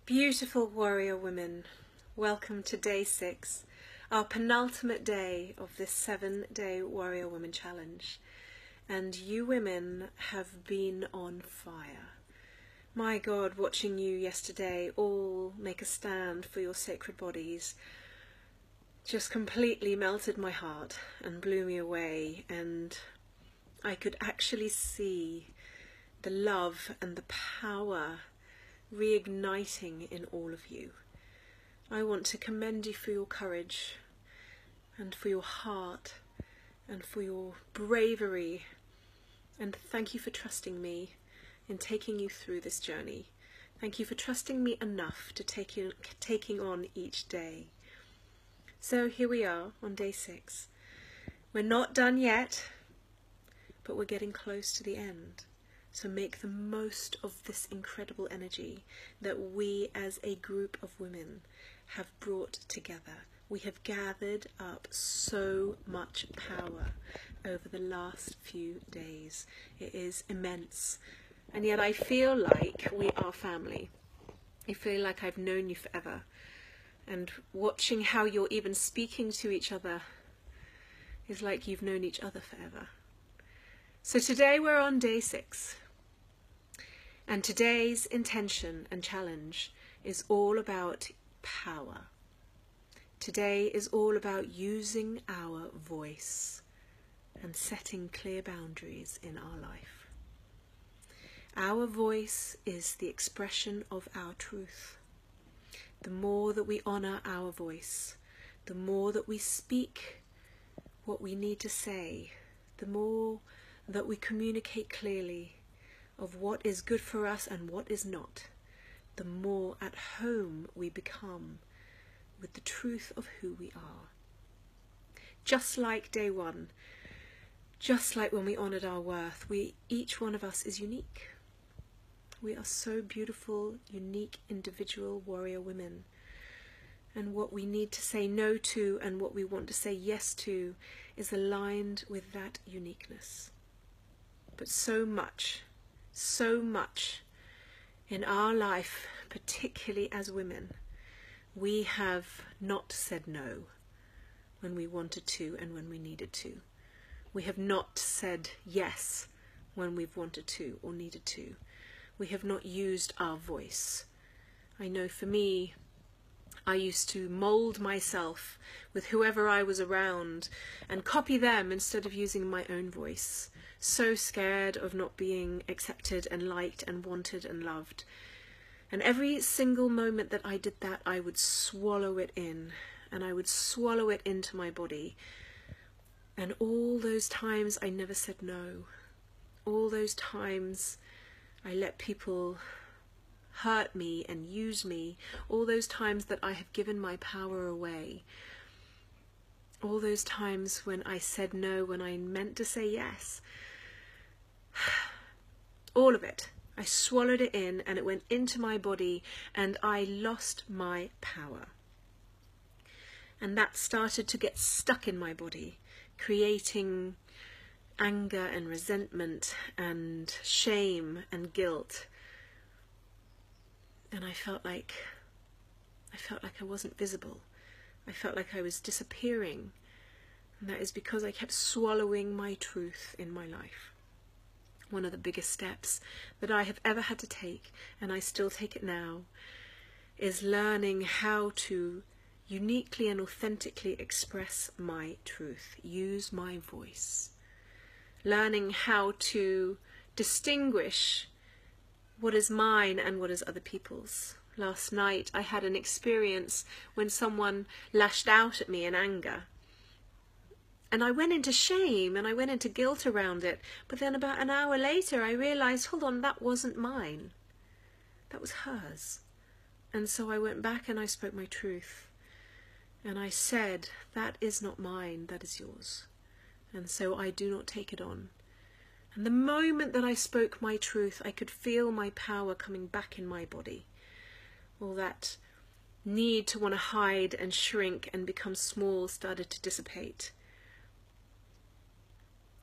Beautiful warrior women, welcome to day 6, our penultimate day of this 7-day Warrior Woman Challenge. And you women have been on fire. My God, watching you yesterday all make a stand for your sacred bodies just completely melted my heart and blew me away, and I could actually see the love and the power reigniting in all of you. I want to commend you for your courage and for your heart and for your bravery, and thank you for trusting me in taking you through this journey. Thank you for trusting me enough to taking on each day. So here we are on day 6. We're not done yet, but we're getting close to the end. So make the most of this incredible energy that we as a group of women have brought together. We have gathered up so much power over the last few days. It is immense. And yet I feel like we are family. I feel like I've known you forever. And watching how you're even speaking to each other is like you've known each other forever. So today we're on day 6. And today's intention and challenge is all about power. Today is all about using our voice and setting clear boundaries in our life. Our voice is the expression of our truth. The more that we honor our voice, the more that we speak what we need to say, the more that we communicate clearly of what is good for us and what is not, the more at home we become with the truth of who we are. Just like day 1, just like when we honored our worth, each one of us is unique. We are so beautiful, unique, individual warrior women. And what we need to say no to and what we want to say yes to is aligned with that uniqueness. But so much in our life, particularly as women, we have not said no when we wanted to and when we needed to. We have not said yes when we've wanted to or needed to. We have not used our voice. I know for me, I used to mould myself with whoever I was around and copy them instead of using my own voice. So scared of not being accepted and liked and wanted and loved. And every single moment that I did that, I would swallow it in, and I would swallow it into my body. And all those times I never said no. All those times I let people hurt me and use me. All those times that I have given my power away. All those times when I said no when I meant to say yes. All of it. I swallowed it in and it went into my body and I lost my power. And that started to get stuck in my body, creating anger and resentment and shame and guilt. And I felt like I wasn't visible. I felt like I was disappearing. And that is because I kept swallowing my truth in my life. One of the biggest steps that I have ever had to take, and I still take it now, is learning how to uniquely and authentically express my truth, use my voice. Learning how to distinguish what is mine and what is other people's. Last night I had an experience when someone lashed out at me in anger. And I went into shame and I went into guilt around it. But then about an hour later I realised, hold on, that wasn't mine. That was hers. And so I went back and I spoke my truth. And I said, that is not mine, that is yours. And so I do not take it on. And the moment that I spoke my truth, I could feel my power coming back in my body. All that need to want to hide and shrink and become small started to dissipate.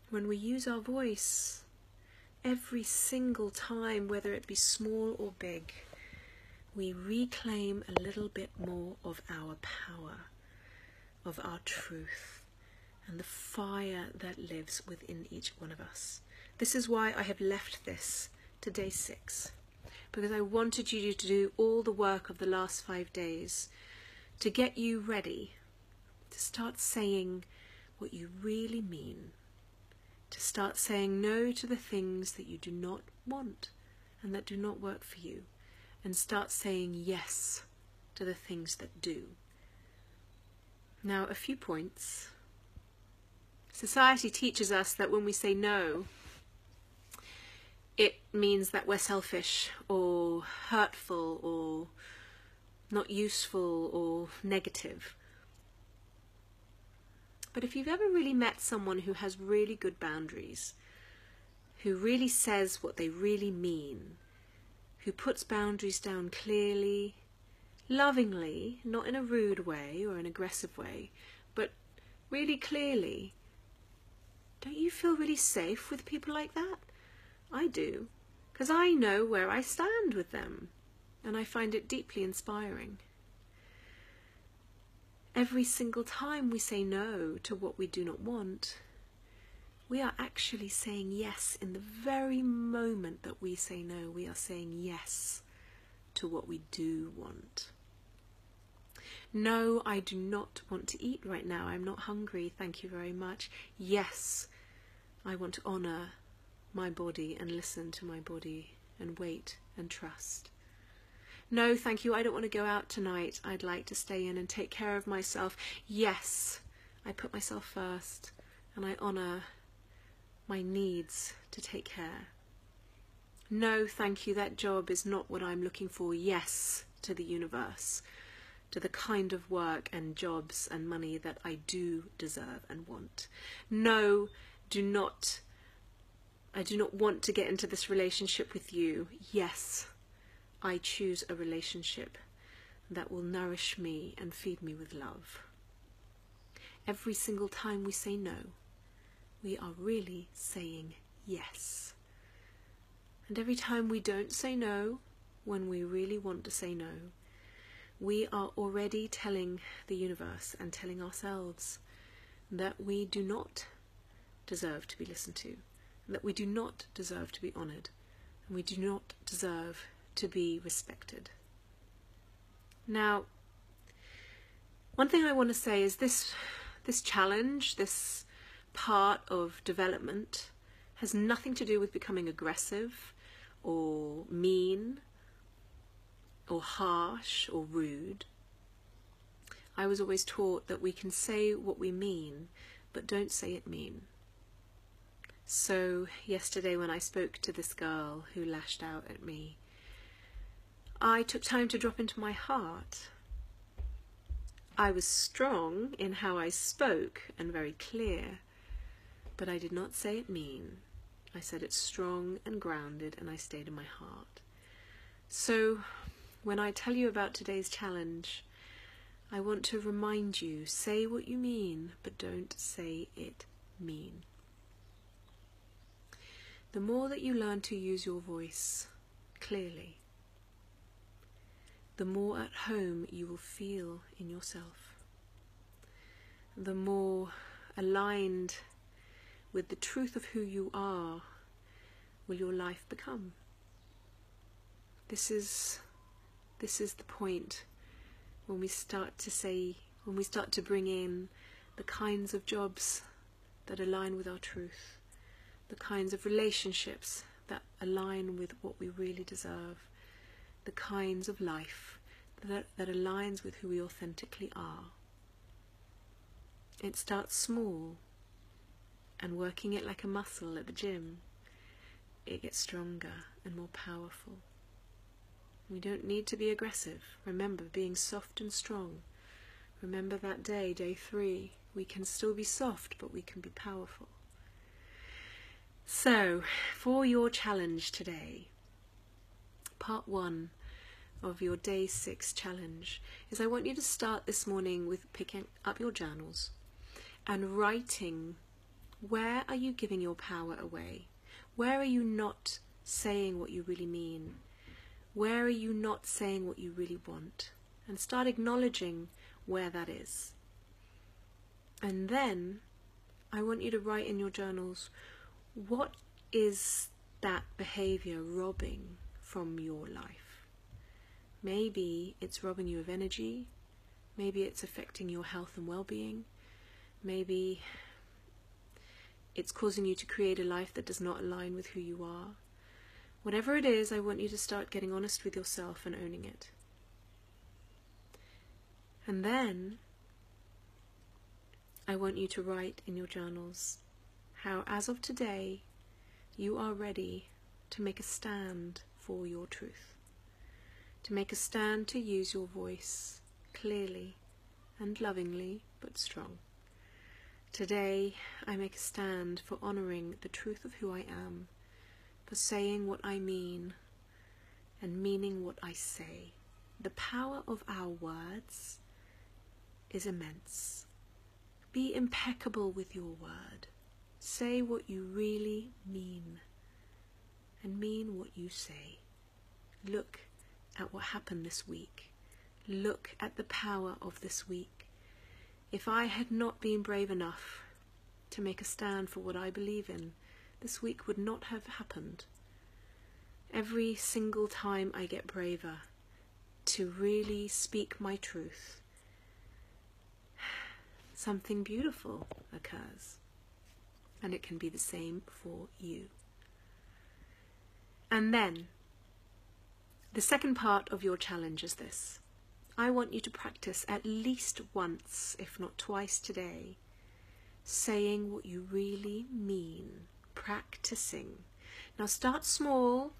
When we use our voice, every single time, whether it be small or big, we reclaim a little bit more of our power, of our truth, and the fire that lives within each one of us. This is why I have left this to day 6, because I wanted you to do all the work of the last 5 days to get you ready to start saying what you really mean, to start saying no to the things that you do not want and that do not work for you, and start saying yes to the things that do. Now, a few points. Society teaches us that when we say no, it means that we're selfish or hurtful or not useful or negative. But if you've ever really met someone who has really good boundaries, who really says what they really mean, who puts boundaries down clearly, lovingly, not in a rude way or an aggressive way, but really clearly, don't you feel really safe with people like that? I do, because I know where I stand with them, and I find it deeply inspiring. Every single time we say no to what we do not want, we are actually saying yes. In the very moment that we say no, we are saying yes to what we do want. No, I do not want to eat right now. I'm not hungry. Thank you very much. Yes, I want to honour my body and listen to my body and wait and trust. No, thank you. I don't want to go out tonight. I'd like to stay in and take care of myself. Yes, I put myself first and I honour my needs to take care. No, thank you. That job is not what I'm looking for. Yes, to the universe, to the kind of work and jobs and money that I do deserve and want. No, I do not want to get into this relationship with you. Yes, I choose a relationship that will nourish me and feed me with love. Every single time we say no, we are really saying yes. And every time we don't say no, when we really want to say no, we are already telling the universe and telling ourselves that we do not deserve to be listened to, that we do not deserve to be honoured, and we do not deserve to be respected. Now, one thing I want to say is this challenge, this part of development, has nothing to do with becoming aggressive or mean or harsh or rude. I was always taught that we can say what we mean, but don't say it mean. So yesterday when I spoke to this girl who lashed out at me, I took time to drop into my heart. I was strong in how I spoke and very clear, but I did not say it mean. I said it strong and grounded, and I stayed in my heart. So when I tell you about today's challenge, I want to remind you, say what you mean, but don't say it mean. The more that you learn to use your voice clearly, the more at home you will feel in yourself. The more aligned with the truth of who you are will your life become. This is the point when we start to bring in the kinds of jobs that align with our truth, the kinds of relationships that align with what we really deserve, the kinds of life that aligns with who we authentically are. It starts small, and working it like a muscle at the gym, it gets stronger and more powerful. We don't need to be aggressive. Remember, being soft and strong. Remember that day 3, we can still be soft, but we can be powerful. So, for your challenge today, part 1 of your day 6 challenge is I want you to start this morning with picking up your journals and writing, where are you giving your power away? Where are you not saying what you really mean? Where are you not saying what you really want? And start acknowledging where that is. And then I want you to write in your journals, what is that behavior robbing from your life? Maybe it's robbing you of energy. Maybe it's affecting your health and well-being. Maybe it's causing you to create a life that does not align with who you are. Whatever it is, I want you to start getting honest with yourself and owning it. And then I want you to write in your journals how, as of today, you are ready to make a stand for your truth, to make a stand to use your voice clearly and lovingly, but strong. Today, I make a stand for honoring the truth of who I am, for saying what I mean and meaning what I say. The power of our words is immense. Be impeccable with your word. Say what you really mean and mean what you say. Look at what happened this week. Look at the power of this week. If I had not been brave enough to make a stand for what I believe in, this week would not have happened. Every single time I get braver to really speak my truth, something beautiful occurs. And it can be the same for you. And then, the second part of your challenge is this. I want you to practice at least once, if not twice today, saying what you really mean, practicing. Now start small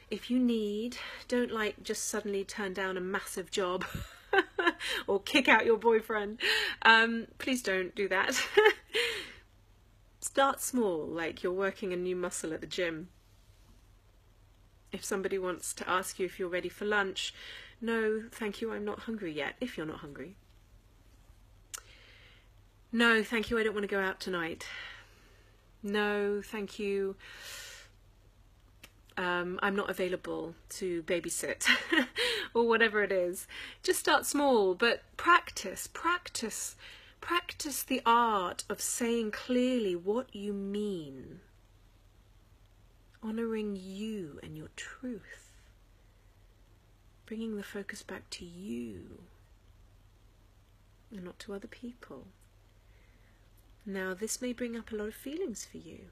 if you need. Don't just suddenly turn down a massive job or kick out your boyfriend. Please don't do that. Start small, like you're working a new muscle at the gym. If somebody wants to ask you if you're ready for lunch, no, thank you, I'm not hungry yet, if you're not hungry. No, thank you, I don't want to go out tonight. No, thank you, I'm not available to babysit, or whatever it is. Just start small, but practice the art of saying clearly what you mean, honoring you and your truth, bringing the focus back to you and not to other people. Now, this may bring up a lot of feelings for you,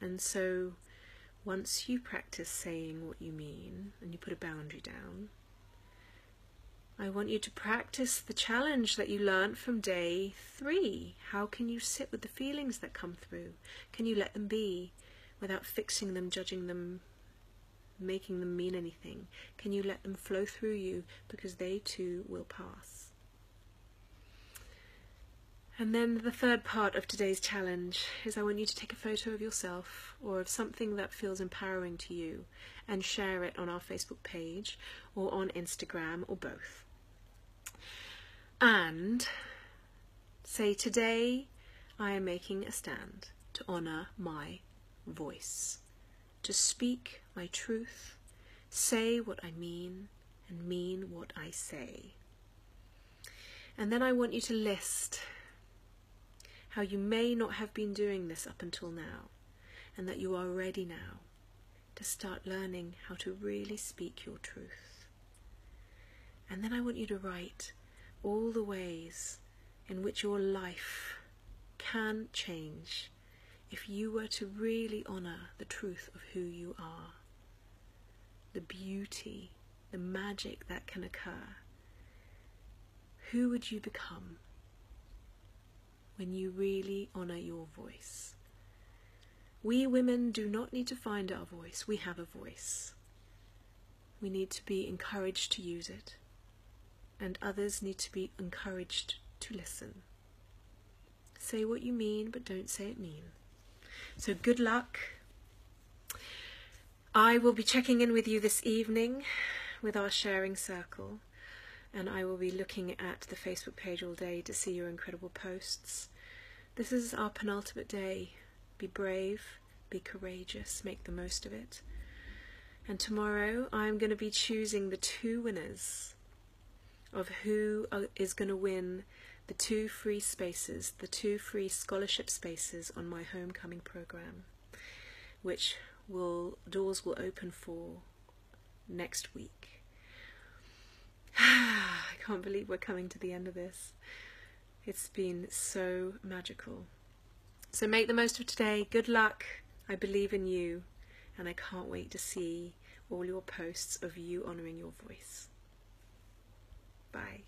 and so once you practice saying what you mean and you put a boundary down, I want you to practice the challenge that you learned from day 3. How can you sit with the feelings that come through? Can you let them be without fixing them, judging them, making them mean anything? Can you let them flow through you, because they too will pass? And then the third part of today's challenge is I want you to take a photo of yourself or of something that feels empowering to you and share it on our Facebook page or on Instagram or both. And say, today I am making a stand to honour my voice, to speak my truth, say what I mean and mean what I say. And then I want you to list how you may not have been doing this up until now, and that you are ready now to start learning how to really speak your truth. And then I want you to write all the ways in which your life can change if you were to really honour the truth of who you are, the beauty, the magic that can occur. Who would you become when you really honour your voice? We women do not need to find our voice. We have a voice. We need to be encouraged to use it, and others need to be encouraged to listen. Say what you mean, but don't say it mean. So good luck. I will be checking in with you this evening with our sharing circle, and I will be looking at the Facebook page all day to see your incredible posts. This is our penultimate day. Be brave, be courageous, make the most of it. And tomorrow I'm going to be choosing the 2 winners of who is going to win the 2 free spaces, the 2 free scholarship spaces on my homecoming program, which doors will open for next week. I can't believe we're coming to the end of this. It's been so magical. So make the most of today. Good luck. I believe in you, and I can't wait to see all your posts of you honouring your voice. Bye.